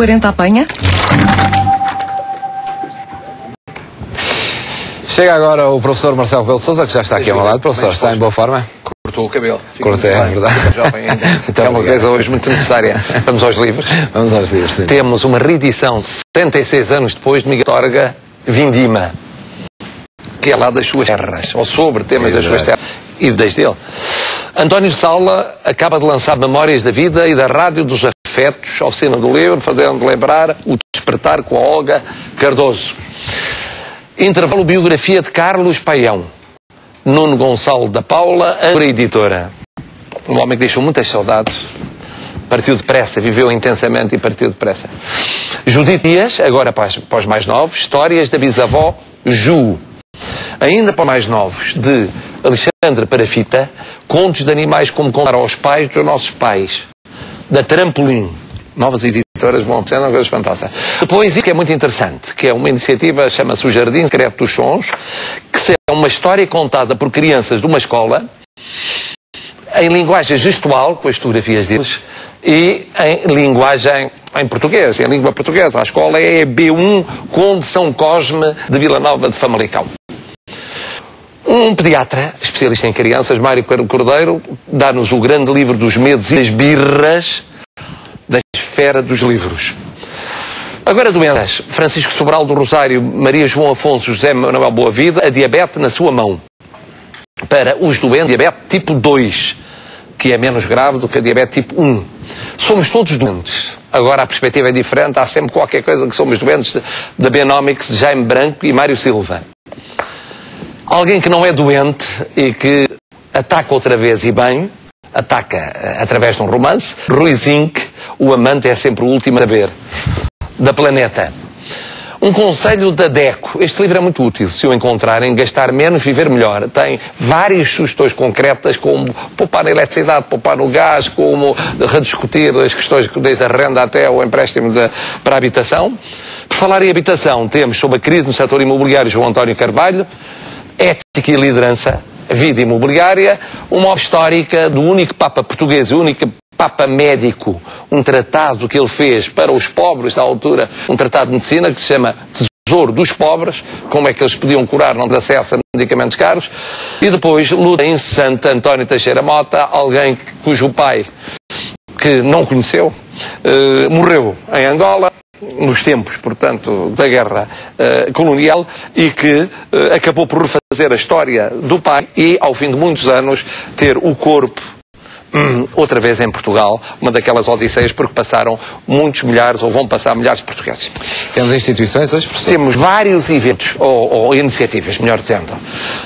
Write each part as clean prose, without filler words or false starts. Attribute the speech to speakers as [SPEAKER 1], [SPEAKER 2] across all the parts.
[SPEAKER 1] 40 apanha?
[SPEAKER 2] Chega agora o professor Marcelo Rebelo de Sousa, que já está aqui ao meu lado. Professor, está em boa forma?
[SPEAKER 3] Cortou o cabelo.
[SPEAKER 2] Cortei, é verdade.
[SPEAKER 3] Jovem ainda. É uma coisa hoje muito necessária. Vamos aos livros.
[SPEAKER 2] Vamos aos livros, sim.
[SPEAKER 3] Temos uma reedição 76 anos depois de Miguel Torga Vindima, que é lá das suas terras, ou sobre temas das suas terras e desde ele. António Saula acaba de lançar Memórias da Vida e da Rádio dos Afetos, Oficina do Livro, fazendo lembrar o Despertar com a Olga Cardoso. Intervalo Biografia de Carlos Paião, Nuno Gonçalo da Paula, a editora. Um homem que deixou muitas saudades, partiu depressa, viveu intensamente e partiu depressa. Judite Dias, agora para os mais novos, Histórias da Bisavó Ju. Ainda para os mais novos, de Alexandre Parafita, Contos de Animais como contar aos pais dos nossos pais, da Trampolim. Novas editoras vão sendo coisas fantásticas. Depois, que é muito interessante, que é uma iniciativa, chama-se O Jardim Secreto dos Sons, que é uma história contada por crianças de uma escola, em linguagem gestual, com as fotografias deles, e em linguagem em português, em língua portuguesa. A escola é B1, Conde São Cosme, de Vila Nova de Famalicão. Um pediatra, especialista em crianças, Mário Cordeiro, dá-nos o grande livro dos medos e das birras, da esfera dos livros. Agora doenças. Francisco Sobral do Rosário, Maria João Afonso, José Manuel Boavida, a diabetes na sua mão. Para os doentes, diabetes tipo 2, que é menos grave do que a diabetes tipo 1. Somos todos doentes. Agora a perspectiva é diferente, há sempre qualquer coisa que somos doentes, da Benomics, Jaime Branco e Mário Silva. Alguém que não é doente e que ataca outra vez e bem, ataca através de um romance. Rui Zinck, O Amante é sempre o último a saber, da Planeta. Um conselho da DECO. Este livro é muito útil, se o encontrarem. Gastar menos, viver melhor. Tem várias sugestões concretas, como poupar na eletricidade, poupar no gás, como rediscutir as questões desde a renda até o empréstimo para a habitação. Por falar em habitação, temos sobre a crise no setor imobiliário João António Carvalho, Ética e Liderança, Vida Imobiliária, uma obra histórica do único Papa português, o único Papa médico, um tratado que ele fez para os pobres da altura, um tratado de medicina que se chama Tesouro dos Pobres, como é que eles podiam curar, não ter acesso a medicamentos caros, e depois luta incessante António Teixeira Mota, alguém cujo pai, que não conheceu, morreu em Angola, nos tempos, portanto, da guerra colonial, e que acabou por refazer a história do pai e, ao fim de muitos anos, ter o corpo outra vez em Portugal, uma daquelas odisseias, porque passaram muitos milhares, ou vão passar milhares de portugueses.
[SPEAKER 2] Temos instituições hoje, professor?
[SPEAKER 3] Temos vários eventos, ou iniciativas, melhor dizendo.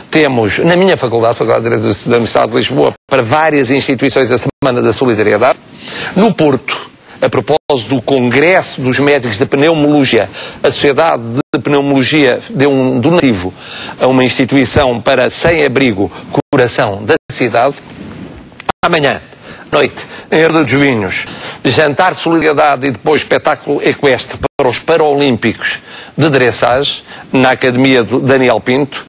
[SPEAKER 3] Temos, na minha faculdade, Faculdade de Direito da Universidade de Lisboa, para várias instituições a Semana da Solidariedade. No Porto, a propósito do Congresso dos Médicos de Pneumologia, a Sociedade de Pneumologia deu um donativo a uma instituição para sem-abrigo coração da cidade. Amanhã, noite, em Herda dos Vinhos, jantar de solidariedade e depois espetáculo equestre para os Paralímpicos de dressage, na Academia do Daniel Pinto.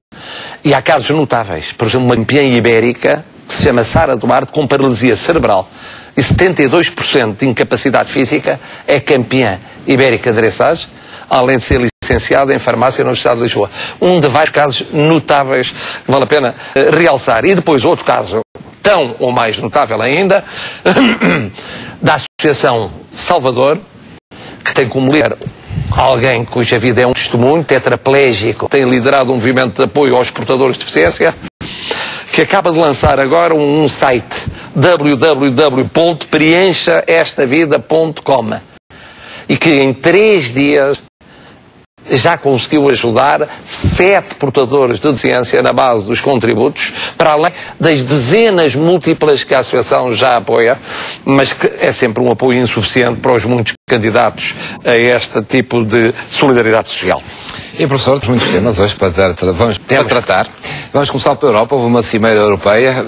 [SPEAKER 3] E há casos notáveis. Por exemplo, uma campeã ibérica, que se chama Sara Duarte, com paralisia cerebral e 72% de incapacidade física, é campeã ibérica de dressage, além de ser licenciada em farmácia na Universidade de Lisboa. Um de vários casos notáveis que vale a pena realçar. E depois outro caso, tão ou mais notável ainda, da Associação Salvador, que tem como líder alguém cuja vida é um testemunho, tetraplégico, tem liderado um movimento de apoio aos portadores de deficiência, que acaba de lançar agora um site, www.preenchaestavida.com, e que em 3 dias já conseguiu ajudar 7 portadores de deficiência na base dos contributos, para além das dezenas múltiplas que a Associação já apoia, mas que é sempre um apoio insuficiente para os muitos candidatos a este tipo de solidariedade social.
[SPEAKER 2] E, professor, temos muitos temas hoje para tratar. Vamos começar pela Europa. Houve uma cimeira europeia.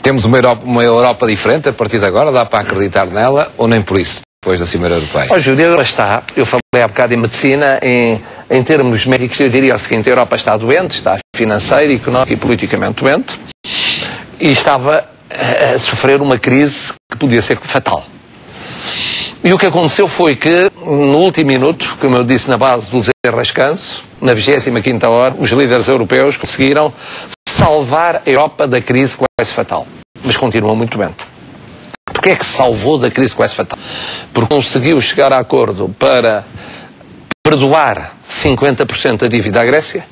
[SPEAKER 2] Temos uma Europa diferente a partir de agora. Dá para acreditar nela ou nem por isso, depois da cimeira europeia?
[SPEAKER 3] Ó, Júlio, a Europa está, eu falei há bocado em medicina, em termos médicos, eu diria o seguinte: a Europa está doente, está financeira, económica e politicamente doente, e estava a sofrer uma crise que podia ser fatal. E o que aconteceu foi que, no último minuto, como eu disse, na base do desenrascanço, na 25ª hora, os líderes europeus conseguiram salvar a Europa da crise quase fatal. Mas continua muito bem. Porquê é que se salvou da crise quase fatal? Porque conseguiu chegar a acordo para perdoar 50% da dívida à Grécia.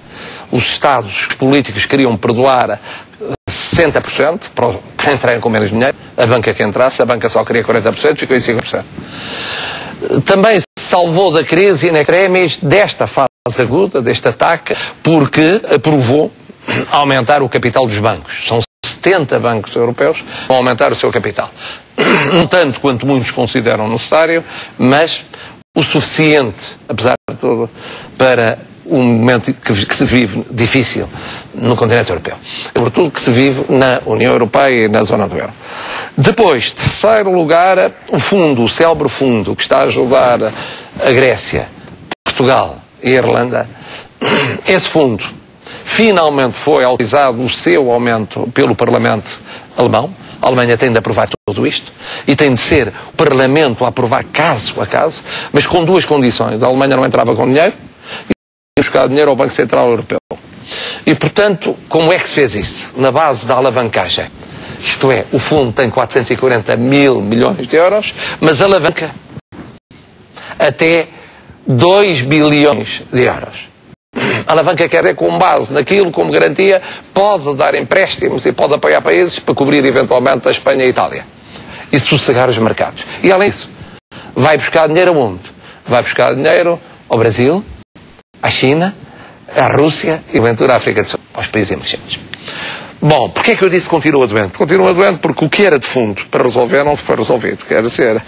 [SPEAKER 3] Os Estados políticos queriam perdoar 60% para entrarem com menos dinheiro. A banca que entrasse, a banca só queria 40%, ficou em 50%. Também se salvou da crise in extremis desta fase aguda, deste ataque, porque aprovou aumentar o capital dos bancos. São 70 bancos europeus que vão aumentar o seu capital. Não tanto quanto muitos consideram necessário, mas o suficiente, apesar de tudo, para um momento que se vive difícil no continente europeu. Sobretudo que se vive na União Europeia e na zona do euro. Depois, terceiro lugar, o fundo, o célebre fundo que está a ajudar a Grécia, Portugal e a Irlanda. Esse fundo finalmente foi autorizado o seu aumento pelo Parlamento alemão. A Alemanha tem de aprovar tudo isto e tem de ser o Parlamento a aprovar caso a caso, mas com duas condições. A Alemanha não entrava com dinheiro e buscar dinheiro ao Banco Central Europeu. E, portanto, como é que se fez isso? Na base da alavancagem. Isto é, o fundo tem 440 mil milhões de euros, mas alavanca até 2 bilhões de euros. A alavanca quer dizer, com base naquilo, como garantia, pode dar empréstimos e pode apoiar países para cobrir eventualmente a Espanha e a Itália. E sossegar os mercados. E além disso, vai buscar dinheiro aonde? Vai buscar dinheiro ao Brasil, à China, à Rússia e, eventualmente, à África do Sul, aos países emergentes. Bom, porquê é que eu disse que continua doente? Continua doente porque o que era de fundo para resolver não foi resolvido. Quer dizer,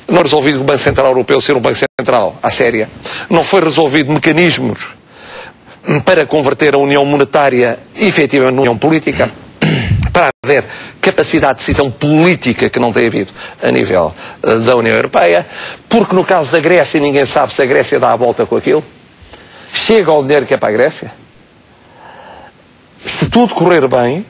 [SPEAKER 3] não resolvido o Banco Central Europeu ser um Banco Central à séria. Não foi resolvido mecanismos para converter a União Monetária efetivamente numa União Política, para haver capacidade de decisão política que não tem havido a nível da União Europeia, porque no caso da Grécia ninguém sabe se a Grécia dá a volta com aquilo, chega ao dinheiro que é para a Grécia. Se tudo correr bem,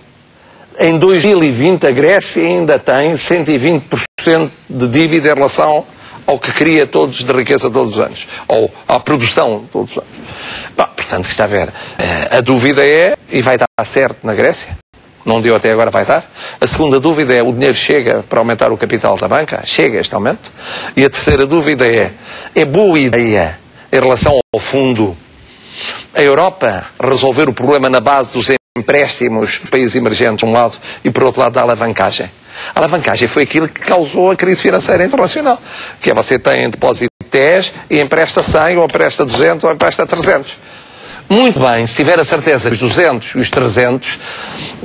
[SPEAKER 3] em 2020 a Grécia ainda tem 120% de dívida em relação ao que cria todos de riqueza todos os anos, ou à produção todos os anos. Bom, portanto, está a ver, a dúvida é, e vai dar certo na Grécia? Não deu até agora, vai dar. A segunda dúvida é, o dinheiro chega para aumentar o capital da banca? Chega este aumento. E a terceira dúvida é boa ideia em relação ao fundo a Europa resolver o problema na base dos empréstimos de países emergentes, de um lado, e por outro lado da alavancagem. A alavancagem foi aquilo que causou a crise financeira internacional, que é você tem depósito de 10 e empresta 100, ou empresta 200, ou empresta 300. Muito bem, se tiver a certeza que os 200 e os 300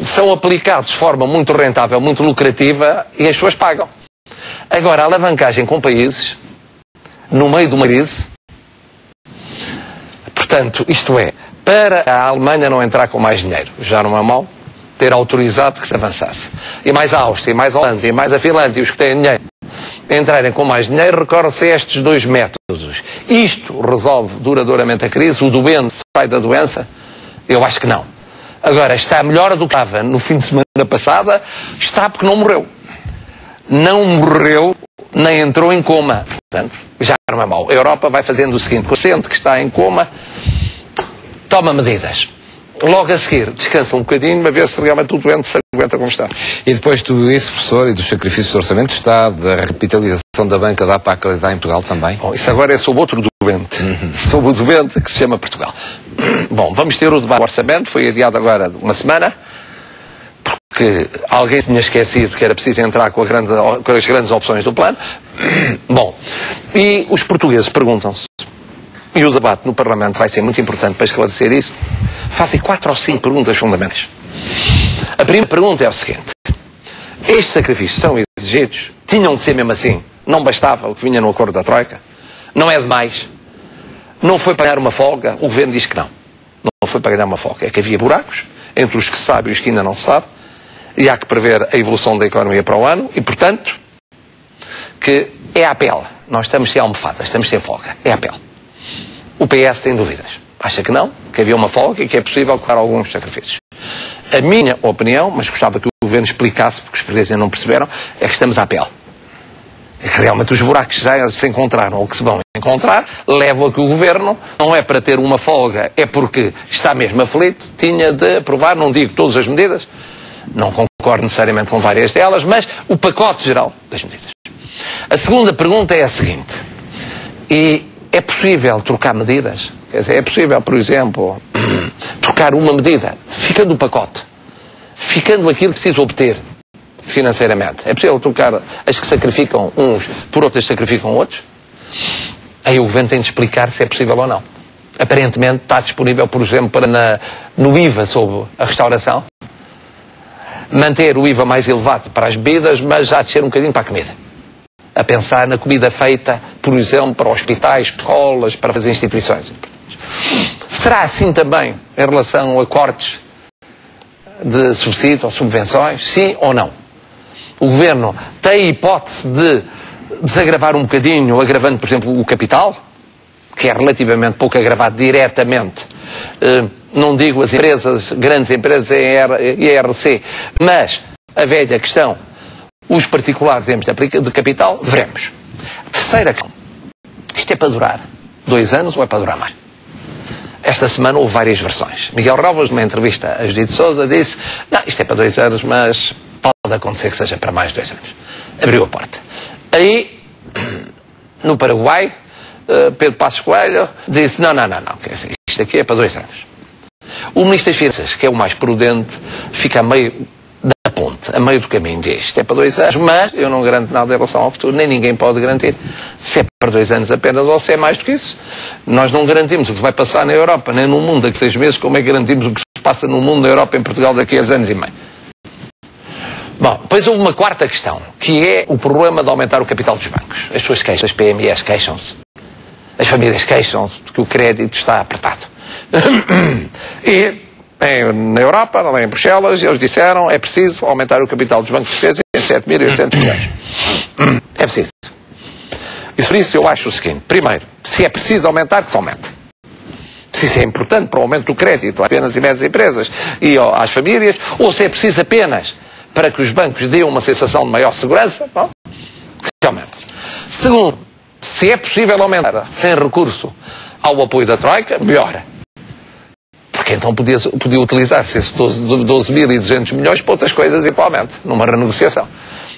[SPEAKER 3] são aplicados de forma muito rentável, muito lucrativa, e as pessoas pagam. Agora, a alavancagem com países, no meio de uma crise, portanto, isto é, para a Alemanha não entrar com mais dinheiro, já não é mau ter autorizado que se avançasse. E mais a Áustria, e mais a Holanda, e mais a Finlândia, e os que têm dinheiro, entrarem com mais dinheiro, recorrem-se a estes dois métodos. Isto resolve duradouramente a crise? O doente sai da doença? Eu acho que não. Agora, está melhor do que estava no fim de semana passada? Está, porque não morreu. Não morreu, nem entrou em coma. Portanto, já não é mau. A Europa vai fazendo o seguinte: o paciente que está em coma toma medidas. Logo a seguir, descansa um bocadinho, para ver se realmente o doente se aguenta como está.
[SPEAKER 2] E depois de tudo isso, professor, e dos sacrifícios do orçamento, está da recapitalização da banca, dá para acreditar em Portugal também?
[SPEAKER 3] Bom, isso agora é sobre outro doente. Sobre o doente que se chama Portugal. Bom, vamos ter o debate do orçamento, foi adiado agora uma semana, porque alguém tinha esquecido que era preciso entrar com as grandes opções do plano. Bom, e os portugueses perguntam-se, e o debate no Parlamento vai ser muito importante para esclarecer isso, fazem 4 ou 5 perguntas fundamentais. A primeira pergunta é a seguinte: estes sacrifícios são exigidos? Tinham de ser mesmo assim? Não bastava o que vinha no acordo da Troika? Não é demais? Não foi para ganhar uma folga? O governo diz que não. Não foi para ganhar uma folga. É que havia buracos entre os que se sabe e os que ainda não se sabe, e há que prever a evolução da economia para o ano, e, portanto, que é a pele. Nós estamos sem almofadas, estamos sem folga. É a pele. O PS tem dúvidas. Acha que não, que havia uma folga e que é possível colocar alguns sacrifícios. A minha opinião, mas gostava que o governo explicasse, porque os portugueses não perceberam, é que estamos à pele. realmente os buracos já se encontraram ou que se vão encontrar, levam a que o Governo, não é para ter uma folga, é porque está mesmo aflito, tinha de aprovar, não digo todas as medidas, não concordo necessariamente com várias delas, mas o pacote geral das medidas. A segunda pergunta é a seguinte: e é possível trocar medidas? Quer dizer, é possível, por exemplo, trocar uma medida, ficando o pacote, ficando aquilo que precisa obter financeiramente? É possível trocar as que sacrificam uns por outras que sacrificam outros? Aí o Governo tem de explicar se é possível ou não. Aparentemente está disponível, por exemplo, no IVA sobre a restauração, manter o IVA mais elevado para as bebidas, mas já descer um bocadinho para a comida. A pensar na comida feita, por exemplo, para hospitais, escolas, para as instituições. Será assim também em relação a cortes de subsídio ou subvenções? Sim ou não? O Governo tem a hipótese de desagravar um bocadinho, agravando, por exemplo, o capital, que é relativamente pouco agravado diretamente, não digo as empresas, grandes empresas e a ERC, mas a velha questão, os particulares em termos de capital, veremos. Terceira questão, isto é para durar 2 anos ou é para durar mais? Esta semana houve várias versões. Miguel Relvas, numa entrevista a Judite Sousa, disse: não, isto é para 2 anos, mas pode acontecer que seja para mais de 2 anos. Abriu a porta. Aí, no Paraguai, Pedro Passos Coelho disse: não, quer dizer, isto aqui é para 2 anos. O Ministro das Finanças, que é o mais prudente, fica a meio da ponte, a meio do caminho, diz: isto é para 2 anos, mas eu não garanto nada em relação ao futuro, nem ninguém pode garantir se é para 2 anos apenas ou se é mais do que isso. Nós não garantimos o que vai passar na Europa, nem no mundo daqui a 6 meses, como é que garantimos o que se passa no mundo, na Europa e em Portugal daqui a 2 anos e meio. Bom, depois houve uma quarta questão, que é o problema de aumentar o capital dos bancos. As pessoas queixam, as PMEs queixam-se, as famílias queixam-se de que o crédito está apertado. E na Europa, em Bruxelas, eles disseram: é preciso aumentar o capital dos bancos de defesa em 7.800 milhões. É preciso. E por isso eu acho o seguinte: primeiro, se é preciso aumentar, que se aumente. Se isso é importante para o aumento do crédito às pequenas e médias empresas e às famílias, ou se é preciso apenas para que os bancos dêem uma sensação de maior segurança, bom, que se aumente. Segundo, se é possível aumentar sem recurso ao apoio da Troika, melhor. Porque então podia utilizar-se esses 12.200 milhões para outras coisas igualmente, numa renegociação.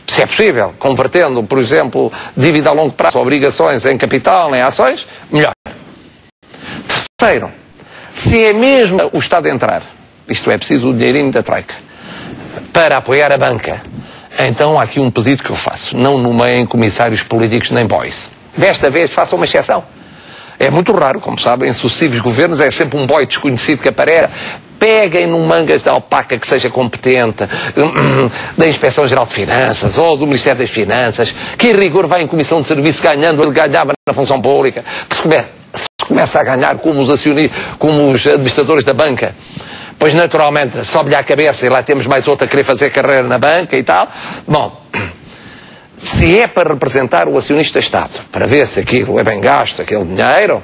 [SPEAKER 3] Se é possível, convertendo, por exemplo, dívida a longo prazo, obrigações em capital, em ações, melhor. Terceiro, se é mesmo o Estado entrar, isto é, preciso o dinheirinho da Troika, para apoiar a banca, então há aqui um pedido que eu faço: não nomeiem comissários políticos nem boys. Desta vez façam uma exceção. É muito raro, como sabem, em sucessivos governos é sempre um boy desconhecido que aparece. Peguem no mangas da alpaca que seja competente, da Inspeção-Geral de Finanças ou do Ministério das Finanças, que em rigor vai em comissão de serviço ganhando, ele ganhava na função pública, que se começa a ganhar como os administradores da banca. Pois naturalmente sobe-lhe à cabeça e lá temos mais outra a querer fazer carreira na banca e tal. Bom, se é para representar o acionista-Estado, para ver se aquilo é bem gasto, aquele dinheiro,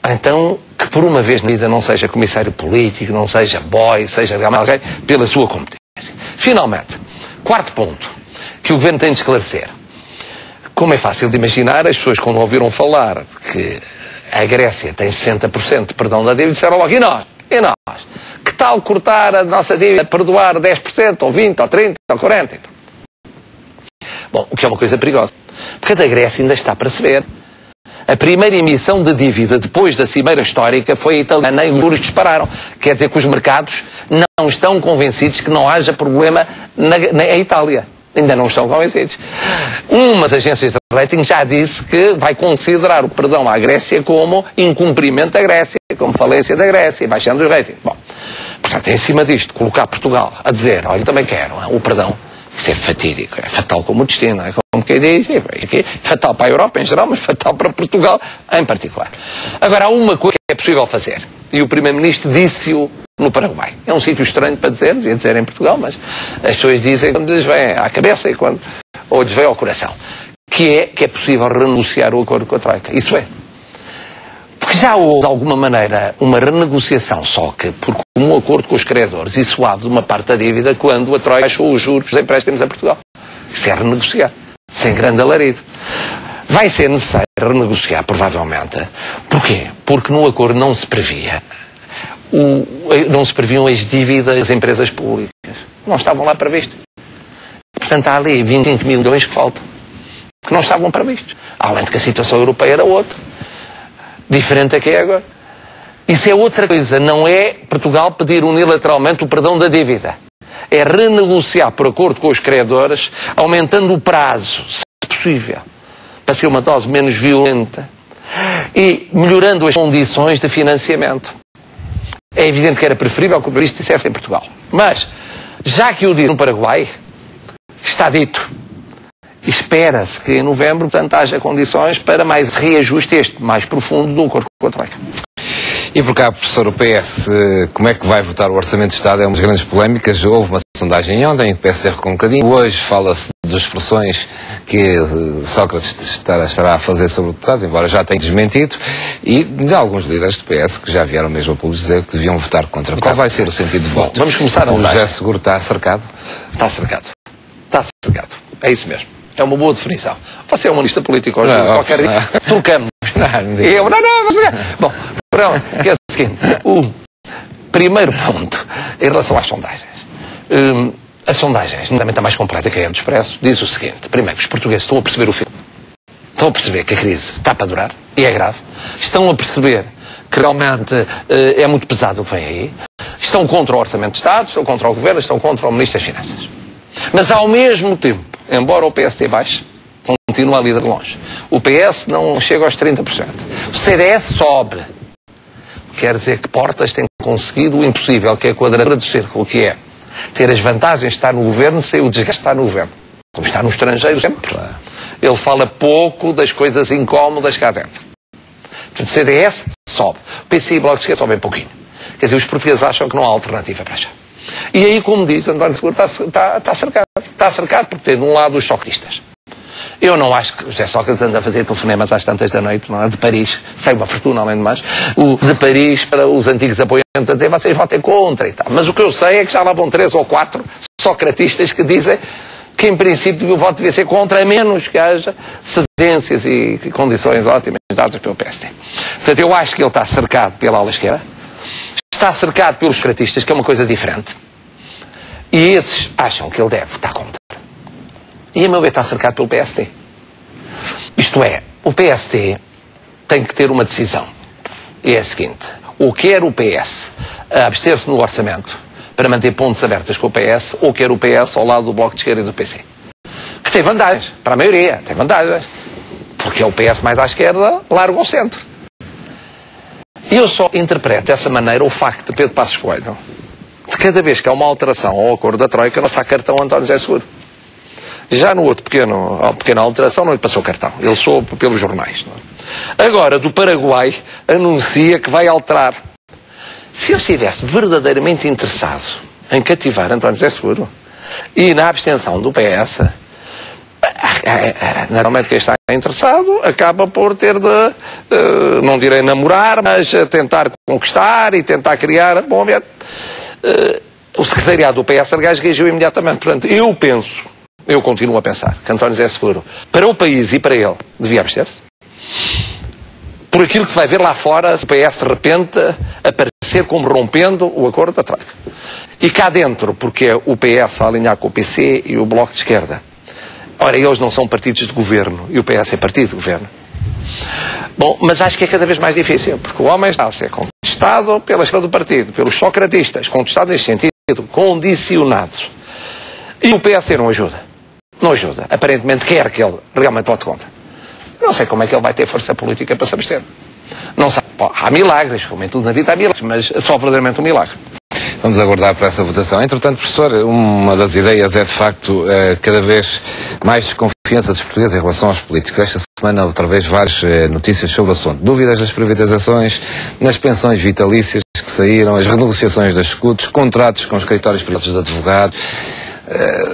[SPEAKER 3] então que por uma vez na vida não seja comissário político, não seja boy, seja realmente alguém pela sua competência. Finalmente, quarto ponto que o Governo tem de esclarecer. Como é fácil de imaginar, as pessoas quando ouviram falar de que a Grécia tem 60% de perdão da dívida, disseram logo: e nós? E nós? Que tal cortar a nossa dívida, perdoar 10%, ou 20%, ou 30%, ou 40%? Bom, o que é uma coisa perigosa. Porque a da Grécia ainda está para se ver. A primeira emissão de dívida depois da cimeira histórica foi a italiana e os juros dispararam. Quer dizer que os mercados não estão convencidos que não haja problema na Itália. Ainda não estão convencidos. Umas agências de rating já disse que vai considerar o perdão à Grécia como incumprimento da Grécia, como falência da Grécia, baixando os ratings. Bom, portanto, em cima disto, colocar Portugal a dizer: olha, também quero o perdão, isso é fatídico, é fatal como o destino, é como quem diz, é fatal para a Europa em geral, mas fatal para Portugal em particular. Agora, há uma coisa que é possível fazer, e o Primeiro-Ministro disse-o no Paraguai. É um sítio estranho para dizer, devia dizer em Portugal, mas as pessoas dizem quando lhes vem à cabeça ou lhes vem ao coração, que é possível renegociar o acordo com a Troika. Isso é. Porque já houve, de alguma maneira, uma renegociação, só que por comum acordo com os credores e suave de uma parte da dívida, quando a Troika baixou os juros dos empréstimos a Portugal. Isso é renegociar. sem grande alarido. Vai ser necessário renegociar, provavelmente. Porquê? Porque no acordo não se previa. Não se previam as dívidas das empresas públicas. Não estavam lá previstas. Portanto, há ali 25 mil milhões que faltam. Que não estavam previstos. Além de que a situação europeia era outra. Diferente da que é agora. Isso é outra coisa. Não é Portugal pedir unilateralmente o perdão da dívida. É renegociar por acordo com os credores, aumentando o prazo, se possível, para ser uma dose menos violenta e melhorando as condições de financiamento. É evidente que era preferível que o Ministro dissesse em Portugal. Mas, já que o disse no Paraguai, está dito. Espera-se que em novembro, portanto, haja condições para mais reajuste mais profundo do acordo com a Troika.
[SPEAKER 2] E por cá, professor, o PS, como é que vai votar o Orçamento de Estado? É uma das grandes polémicas. Houve uma sondagem ontem, o PS errou um bocadinho. Hoje fala-se das expressões que Sócrates estará a fazer sobre o deputado, embora já tenha desmentido, e de alguns líderes do PS que já vieram mesmo a público dizer que deviam votar contra. Qual vai ser o sentido de voto?
[SPEAKER 3] Vamos começar a
[SPEAKER 2] O José Seguro está cercado?
[SPEAKER 3] Está cercado. Está cercado. É isso mesmo. É uma boa definição. Você é um analista político hoje, qualquer dia. Trocamos. Bom, que é o seguinte. O primeiro ponto, em relação às sondagens. As sondagens, nomeadamente a mais completa, que é a do Expresso, diz o seguinte. Primeiro, os portugueses estão a perceber o fim. Estão a perceber que a crise está para durar, e é grave. Estão a perceber que realmente é muito pesado o que vem aí. Estão contra o Orçamento de Estado, estão contra o Governo, estão contra o Ministro das Finanças. Mas, ao mesmo tempo, embora o PSD baixe, continua a líder de longe. O PS não chega aos 30%. O CDS sobe. Quer dizer que Portas tem conseguido o impossível, que é a quadratura do círculo, que é ter as vantagens de estar no Governo sem o desgaste de estar no Governo. Como está no estrangeiro sempre. Ele fala pouco das coisas incómodas cá dentro. Portanto, o CDS sobe. O PC e o Bloco de Esquerda sobem pouquinho. Quer dizer, os portugueses acham que não há alternativa para já. E aí, como diz, António Seguro está cercado. Está cercado porque tem de um lado os socratistas. Eu não acho que o José Sócrates anda a fazer telefonemas às tantas da noite, não é? De Paris, sem uma fortuna além de mais, de Paris para os antigos apoiantes a dizer vocês votem contra e tal. Mas o que eu sei é que já lá vão 3 ou 4 socratistas que dizem que em princípio o voto devia ser contra, a menos que haja cedências e condições ótimas dadas pelo PSD. Portanto, eu acho que ele está cercado pela ala esquerda, está cercado pelos socratistas, que é uma coisa diferente, e esses acham que ele deve votar contra. E a meu ver está cercado pelo PSD. Isto é, o PSD tem que ter uma decisão. E é a seguinte: ou quer o PS abster-se no orçamento para manter pontes abertas com o PS, ou quer o PS ao lado do Bloco de Esquerda e do PC. Que tem vantagens, para a maioria, tem vantagens. Porque é o PS mais à esquerda, larga ao centro. E eu só interpreto dessa maneira o facto de Pedro Passos Coelho, de cada vez que há uma alteração ao acordo da Troika, lançar cartão a António José Seguro. Já no outro pequena alteração não lhe passou cartão. Ele soube pelos jornais. Não é? Agora, do Paraguai, anuncia que vai alterar. Se ele estivesse verdadeiramente interessado em cativar António José Seguro e na abstenção do PS, normalmente quem está interessado acaba por ter de, não direi namorar, mas tentar conquistar e tentar criar bom ambiente. O secretariado do PS reagiu imediatamente. Portanto, eu continuo a pensar que António José Seguro, para o país e para ele, devia abster-se. Por aquilo que se vai ver lá fora, se o PS de repente aparecer como rompendo o acordo da Troika. E cá dentro, porque é o PS a alinhar com o PC e o Bloco de Esquerda. Ora, eles não são partidos de governo e o PS é partido de governo. Bom, mas acho que é cada vez mais difícil, porque o homem está a ser contestado pela esquerda do partido, pelos socratistas, contestado neste sentido, condicionado. E o PSD não ajuda. Não ajuda. Aparentemente quer que ele realmente vote contra. Não sei como é que ele vai ter força política para se abster. Não sei. Há milagres, como em tudo na vida há milagres, mas só verdadeiramente um milagre.
[SPEAKER 2] Vamos aguardar para essa votação. Entretanto, professor, uma das ideias é de facto cada vez mais desconfiança dos portugueses em relação aos políticos. Esta semana, outra vez, várias notícias sobre o assunto. Dúvidas nas privatizações, nas pensões vitalícias que saíram, as renegociações das escudos, contratos com escritórios privados de advogados.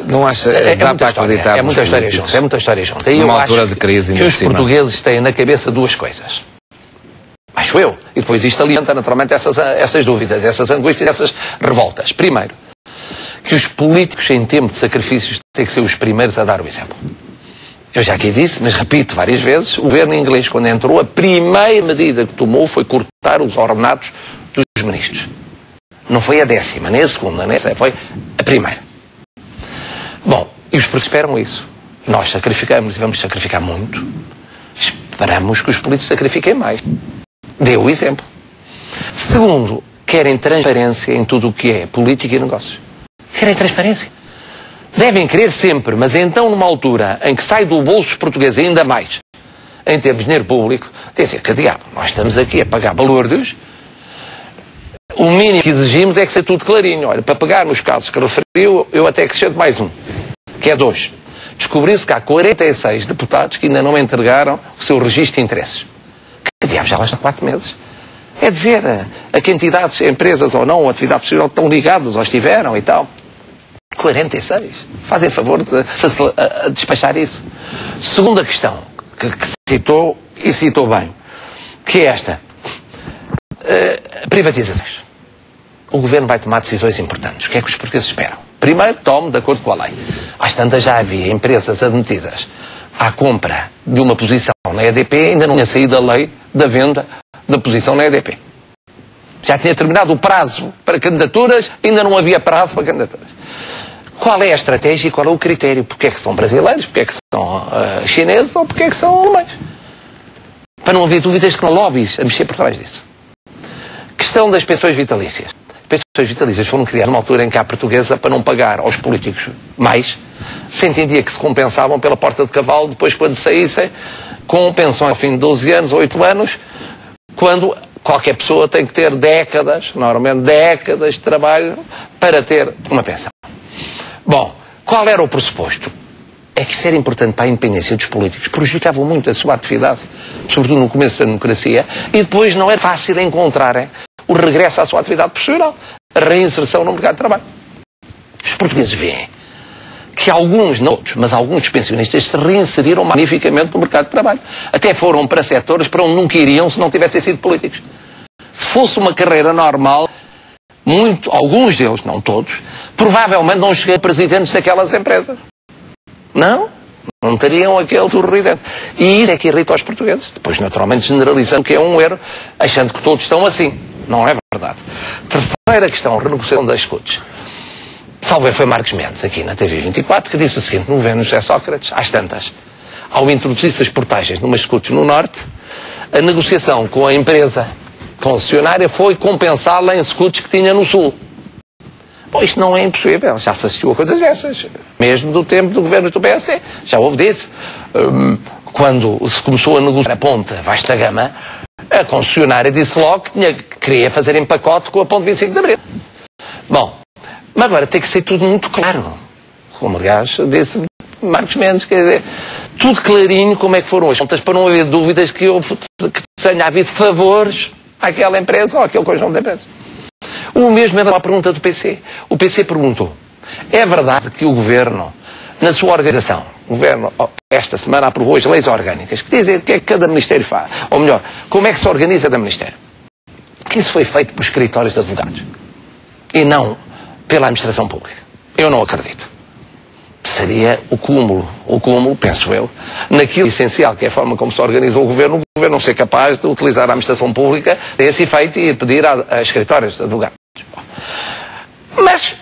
[SPEAKER 2] Não acha dá para acreditar?
[SPEAKER 3] É muita história junto. É muita história junto. Aí
[SPEAKER 2] numa altura de crise,
[SPEAKER 3] que os portugueses têm na cabeça duas coisas. Acho eu. E depois isto alimenta naturalmente essas dúvidas, essas angústias, essas revoltas. Primeiro, que os políticos em tempo de sacrifícios têm que ser os primeiros a dar o exemplo. Eu já aqui disse, mas repito várias vezes, o governo inglês, quando entrou, a primeira medida que tomou foi cortar os ordenados dos ministros. Não foi a 10ª, nem a 2ª, nem a 3ª, foi a primeira. Bom, e os políticos esperam isso. Nós sacrificamos e vamos sacrificar muito. Esperamos que os políticos sacrifiquem mais. Dê o exemplo. Segundo, querem transparência em tudo o que é política e negócios. Querem transparência. Devem querer sempre, mas então numa altura em que sai do bolso dos portugueses ainda mais, em termos de dinheiro público, dizer que diabo, nós estamos aqui a pagar balúrdios, o mínimo que exigimos é que seja tudo clarinho. Olha, para pegar nos casos que referiu, eu até acrescento mais um, que é 2. Descobriu-se que há 46 deputados que ainda não entregaram o seu registro de interesses. Que diabo, já lá está 4 meses. É dizer a que entidades, empresas ou não, ou atividade profissional estão ligadas ou estiveram e tal. 46. Fazem favor de despachar isso. Segunda questão, que citou, e citou bem, que é esta. Privatizações. O governo vai tomar decisões importantes. O que é que os portugueses esperam? Primeiro, tome de acordo com a lei. Às tantas já havia empresas admitidas à compra de uma posição na EDP, ainda não tinha saído a lei da venda da posição na EDP. Já tinha terminado o prazo para candidaturas, ainda não havia prazo para candidaturas. Qual é a estratégia e qual é o critério? Porque é que são brasileiros, porque é que são chineses ou porque é que são alemães? Para não haver dúvidas que não há lobbies a mexer por trás disso. Questão das pensões vitalícias. As pensões vitalícias foram criadas numa altura em que a portuguesa, para não pagar aos políticos mais, se entendia que se compensavam pela porta de cavalo, depois quando saíssem, com pensões ao fim de 12 anos, 8 anos, quando qualquer pessoa tem que ter décadas, normalmente décadas de trabalho, para ter uma pensão. Bom, qual era o pressuposto? É que isso era importante para a independência dos políticos, prejudicavam muito a sua atividade, sobretudo no começo da democracia, e depois não era fácil encontrarem o regresso à sua atividade profissional, a reinserção no mercado de trabalho. Os portugueses veem que alguns, não todos, mas alguns dos pensionistas se reinseriram magnificamente no mercado de trabalho. Até foram para setores para onde nunca iriam se não tivessem sido políticos. Se fosse uma carreira normal, alguns deles, não todos, provavelmente não chegariam a presidentes daquelas empresas. Não teriam aquele sorridente. E isso é que irrita aos portugueses. Depois, naturalmente, generalizando que é um erro, achando que todos estão assim. Não é verdade. Terceira questão, renegociação das escutas. Salve foi Marcos Mendes, aqui na TV24, que disse o seguinte, no governo José Sócrates, às tantas, ao introduzir-se as portagens numas escutas no Norte, a negociação com a empresa concessionária foi compensá-la em escutas que tinha no Sul. Bom, isto não é impossível, já se assistiu a coisas dessas, mesmo do tempo do governo do PSD, já houve disso. Quando se começou a negociar a ponte Vasta Gama, a concessionária disse logo que queria fazer em pacote com a ponte 25 de Abril. Bom, mas agora tem que ser tudo muito claro, como aliás disse Marcos Mendes, quer dizer, tudo clarinho como é que foram as contas, para não haver dúvidas que tenha havido favores àquela empresa ou àquele conjunto de empresas. O mesmo é da pergunta do PC. O PC perguntou, é verdade que o Governo, na sua organização, o Governo esta semana aprovou as leis orgânicas, que dizem o que é que cada Ministério faz, ou melhor, como é que se organiza cada Ministério? Que isso foi feito por escritórios de advogados e não pela administração pública. Eu não acredito. Seria o cúmulo, penso eu, naquilo essencial que é a forma como se organiza o Governo não ser capaz de utilizar a administração pública desse efeito e pedir a escritórios de advogados. Mas,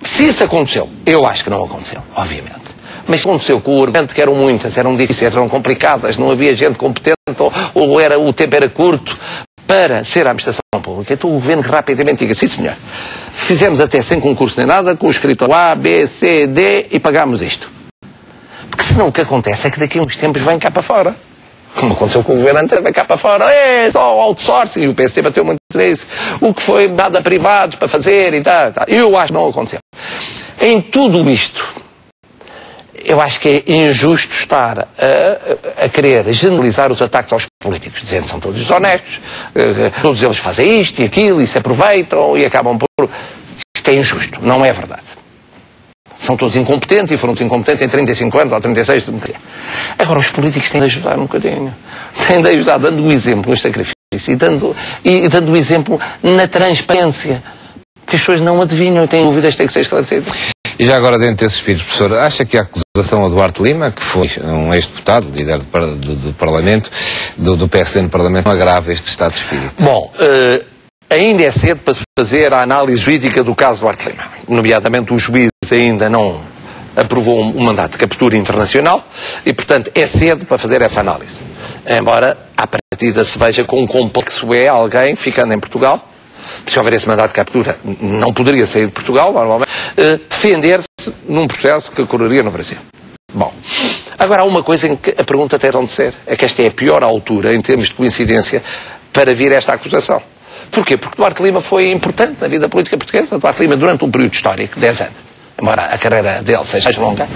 [SPEAKER 3] se isso aconteceu, eu acho que não aconteceu, obviamente. Mas aconteceu com o argumento que eram muitas, eram difíceis, eram complicadas, não havia gente competente ou o tempo era curto para ser a administração pública. Então o Governo rapidamente diga, sim senhor, fizemos até sem concurso nem nada, com o escritório A, B, C, D e pagámos isto. Porque senão o que acontece é que daqui a uns tempos vem cá para fora. Como aconteceu com o Governo anterior, vem cá para fora, é só outsourcing, e o PSD bateu muito nisso. O que foi dado a privados para fazer e tal. Eu acho que não aconteceu. Em tudo isto, eu acho que é injusto estar a querer generalizar os ataques aos políticos, dizendo que são todos desonestos, todos eles fazem isto e aquilo e se aproveitam e acabam por... Isto é injusto, não é verdade. São todos incompetentes e foram incompetentes em 35 anos ou 36 de democracia. Agora, os políticos têm de ajudar um bocadinho. Têm de ajudar dando o exemplo no sacrifício e dando o exemplo na transparência. Porque as pessoas não adivinham e têm dúvidas, têm que ser esclarecidas.
[SPEAKER 2] E já agora, dentro desse espírito, professor, acha que a acusação a Duarte Lima, que foi um ex-deputado, líder do Parlamento, do PSD no Parlamento, não agrava este estado de espírito?
[SPEAKER 3] Bom, ainda é cedo para se fazer a análise jurídica do caso Duarte Lima. Nomeadamente, o juiz ainda não aprovou um mandato de captura internacional e, portanto, é cedo para fazer essa análise. Embora, à partida, se veja quão complexo é alguém ficando em Portugal, se houver esse mandato de captura, não poderia sair de Portugal, normalmente, defender-se num processo que ocorreria no Brasil. Bom, agora há uma coisa em que a pergunta tem de ser, é que esta é a pior altura, em termos de coincidência, para vir esta acusação. Porquê? Porque Duarte Lima foi importante na vida política portuguesa. Duarte Lima, durante um período histórico, 10 anos, embora a carreira dele seja mais longa,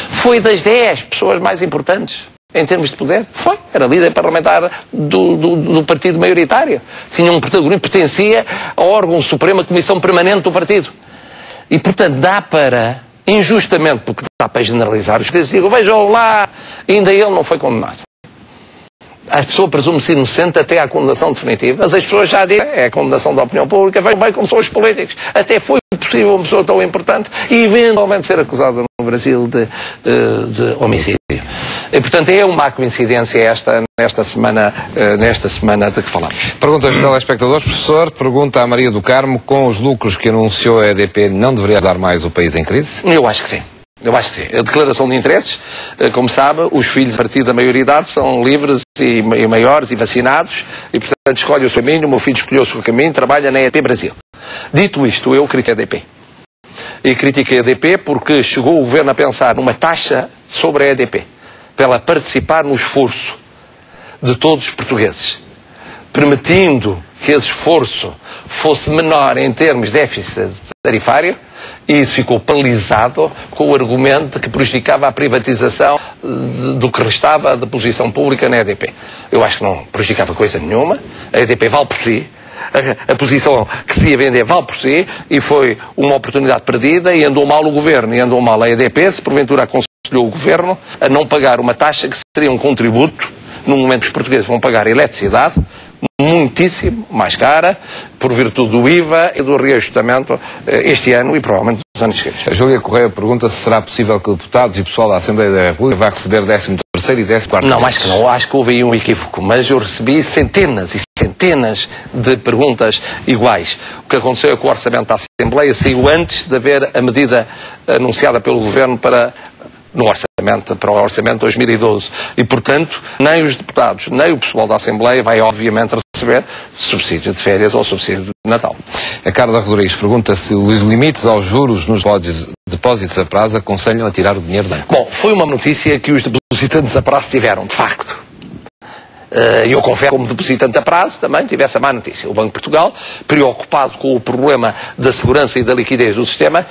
[SPEAKER 3] foi das 10 pessoas mais importantes em termos de poder. Foi. Era líder parlamentar do partido maioritário. Tinha um protagonismo, pertencia ao órgão supremo, a Comissão Permanente do partido. E, portanto, dá para, injustamente, porque dá para generalizar, os que digam, vejam lá, ainda ele não foi condenado. A pessoa presume-se inocente até à condenação definitiva, mas as pessoas já dizem, é a condenação da opinião pública, vem bem como são os políticos. Até foi possível uma pessoa tão importante eventualmente ser acusada no Brasil de homicídio. E, portanto, é uma coincidência nesta semana de que falamos.
[SPEAKER 2] Pergunta aos telespectadores, professor, pergunta a Maria do Carmo, com os lucros que anunciou a EDP, não deveria dar mais o país em crise?
[SPEAKER 3] Eu acho que sim. Eu acho que sim. A declaração de interesses, como sabe, os filhos a partir da maioridade são livres e maiores e vacinados e, portanto, escolhe o seu caminho, o meu filho escolheu o seu caminho, trabalha na EDP Brasil. Dito isto, eu critico a EDP. E critiquei a EDP porque chegou o governo a pensar numa taxa sobre a EDP, para ela participar no esforço de todos os portugueses, permitindo que esse esforço fosse menor em termos de déficit tarifário, e isso ficou paralisado com o argumento de que prejudicava a privatização do que restava da posição pública na EDP. Eu acho que não prejudicava coisa nenhuma, a EDP vale por si, a posição que se ia vender vale por si, e foi uma oportunidade perdida, e andou mal o governo, e andou mal a EDP, se porventura aconselhou o governo a não pagar uma taxa que seria um contributo, no momento que os portugueses vão pagar eletricidade, muitíssimo mais cara, por virtude do IVA e do reajustamento este ano e provavelmente nos anos seguintes.
[SPEAKER 2] A Júlia Correia pergunta se será possível que deputados e pessoal da Assembleia da República vá receber 13º e 14º.
[SPEAKER 3] Não, acho que não. Acho que houve aí um equívoco, mas eu recebi centenas e centenas de perguntas iguais. O que aconteceu é que o orçamento da Assembleia saiu antes de haver a medida anunciada pelo Governo para o Orçamento de 2012. E, portanto, nem os deputados, nem o pessoal da Assembleia vai, obviamente, receber subsídio de férias ou subsídio de Natal.
[SPEAKER 2] A Carla Rodrigues pergunta se os limites aos juros nos depósitos a prazo aconselham a tirar o dinheiro da banca.
[SPEAKER 3] Bom, foi uma notícia que os depositantes a prazo tiveram, de facto. E eu confesso, como depositante a prazo, também tive essa má notícia. O Banco de Portugal, preocupado com o problema da segurança e da liquidez do sistema,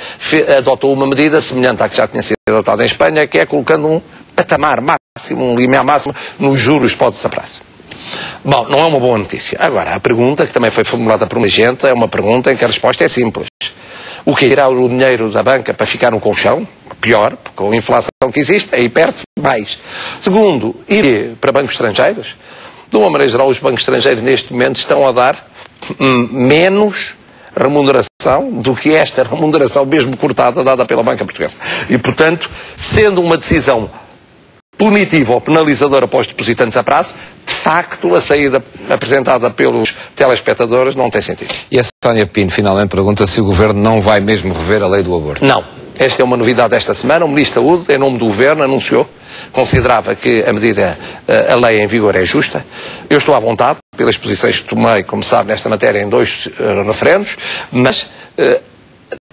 [SPEAKER 3] adotou uma medida semelhante à que já tinha sido adotada em Espanha, que é colocando um patamar máximo, um limite máximo nos juros depósitos a prazo. Bom, não é uma boa notícia. Agora, a pergunta, que também foi formulada por uma gente, é uma pergunta em que a resposta é simples. O que é tirar o dinheiro da banca para ficar no colchão? Pior, porque com a inflação que existe, aí perde-se mais. Segundo, ir para bancos estrangeiros? De uma maneira geral, os bancos estrangeiros neste momento estão a dar menos remuneração do que esta remuneração mesmo cortada dada pela banca portuguesa. E, portanto, sendo uma decisão punitiva ou penalizadora para os depositantes a prazo, de facto, a saída apresentada pelos telespectadores não tem sentido.
[SPEAKER 2] E a Sónia Pinto finalmente pergunta se o Governo não vai mesmo rever a lei do aborto.
[SPEAKER 3] Não. Esta é uma novidade desta semana. O Ministro da Saúde, em nome do Governo, anunciou, considerava que a medida, a lei em vigor é justa. Eu estou à vontade, pelas posições que tomei, como sabe, nesta matéria em 2 referendos, mas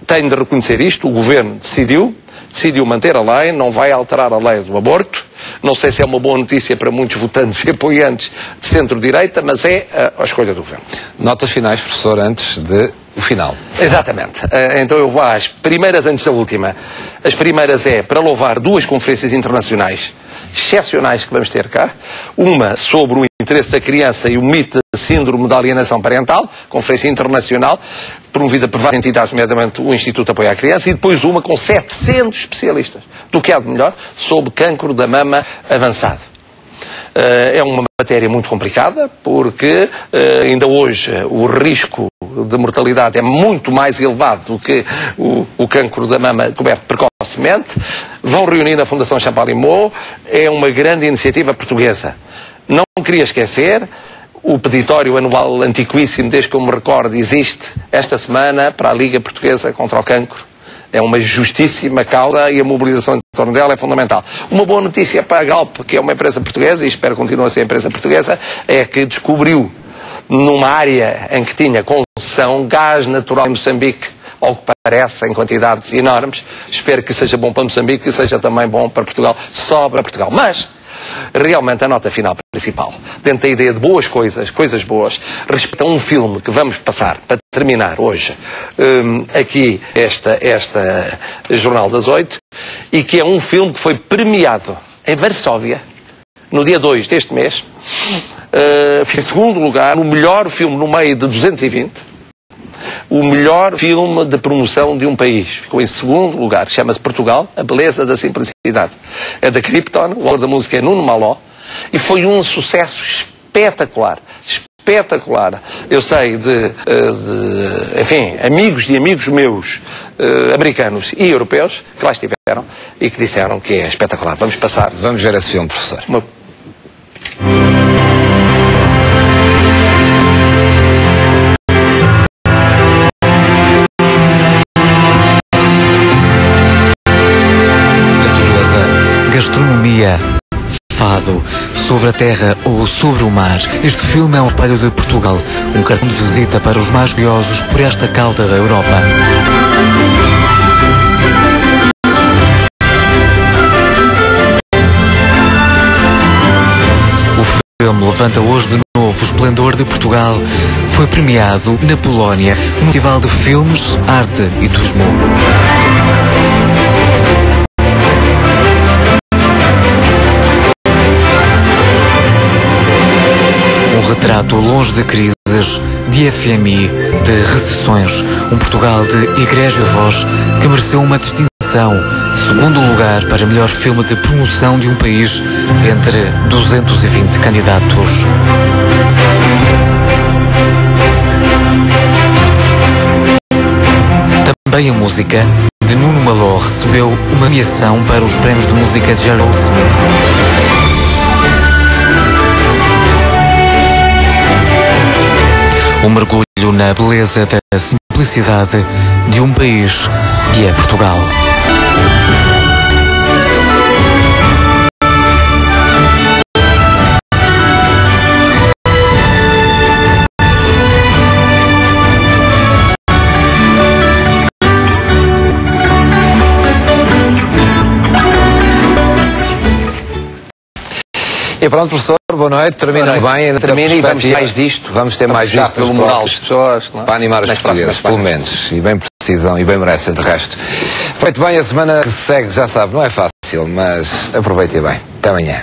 [SPEAKER 3] tenho de reconhecer isto, o Governo decidiu manter a lei, não vai alterar a lei do aborto. Não sei se é uma boa notícia para muitos votantes e apoiantes de centro-direita, mas é a escolha do Governo.
[SPEAKER 2] Notas finais, professor, antes de o final.
[SPEAKER 3] Exatamente. Então eu vou às primeiras antes da última. As primeiras é para louvar 2 conferências internacionais excepcionais que vamos ter cá. Uma sobre o interesse da criança e o mito da síndrome da alienação parental, conferência internacional, promovida por várias entidades, nomeadamente o Instituto de Apoio à Criança, e depois uma com 700 especialistas, do que há de melhor, sobre cancro da mama avançado. É uma matéria muito complicada, porque ainda hoje o risco de mortalidade é muito mais elevado do que o cancro da mama descoberto precocemente. Vão reunir na Fundação Champalimau. É uma grande iniciativa portuguesa. Não queria esquecer, o peditório anual antiquíssimo, desde que eu me recordo, existe esta semana para a Liga Portuguesa contra o Cancro. É uma justíssima causa e a mobilização em torno dela é fundamental. Uma boa notícia para a Galp, que é uma empresa portuguesa, e espero que continue a ser empresa portuguesa, é que descobriu, numa área em que tinha concessão, gás natural em Moçambique, ao que parece, em quantidades enormes. Espero que seja bom para Moçambique e seja também bom para Portugal, sobra Portugal. Mas, realmente, a nota final principal, dentro da ideia de boas coisas, coisas boas, respeita um filme que vamos passar, para terminar hoje, aqui, esta Jornal das 8, e que é um filme que foi premiado em Varsóvia, no dia 2 deste mês, em segundo lugar, no melhor filme no meio de 220, o melhor filme de promoção de um país. Ficou em segundo lugar. Chama-se Portugal, A Beleza da Simplicidade. É da Krypton, o autor da música é Nuno Maló, e foi um sucesso espetacular. Espetacular. Eu sei enfim, amigos de amigos meus, americanos e europeus, que lá estiveram e que disseram que é espetacular. Vamos passar.
[SPEAKER 2] Vamos ver esse filme, professor.
[SPEAKER 1] Gastronomia, fado, sobre a terra ou sobre o mar. Este filme é um espelho de Portugal, um cartão de visita para os mais curiosos por esta cauda da Europa. O filme levanta hoje de novo o esplendor de Portugal. Foi premiado na Polónia, no Festival de Filmes, Arte e Turismo. Um retrato longe de crises, de FMI, de recessões. Um Portugal de Igreja Voz que mereceu uma distinção. Segundo lugar para melhor filme de promoção de um país entre 220 candidatos. Também a música de Nuno Maló recebeu uma nomeação para os prémios de música de Gerald Smith. Um mergulho na beleza da simplicidade de um país que é Portugal.
[SPEAKER 2] E pronto, professor, boa noite. Termina bem.
[SPEAKER 3] Termina e vamos ter mais disto.
[SPEAKER 2] Vamos ter mais disto
[SPEAKER 3] pelo moral das pessoas,
[SPEAKER 2] para animar os portugueses, pelo menos. E bem precisam e bem merecem de resto. Muito bem, a semana que segue, já sabe, não é fácil, mas aproveitem bem. Até amanhã.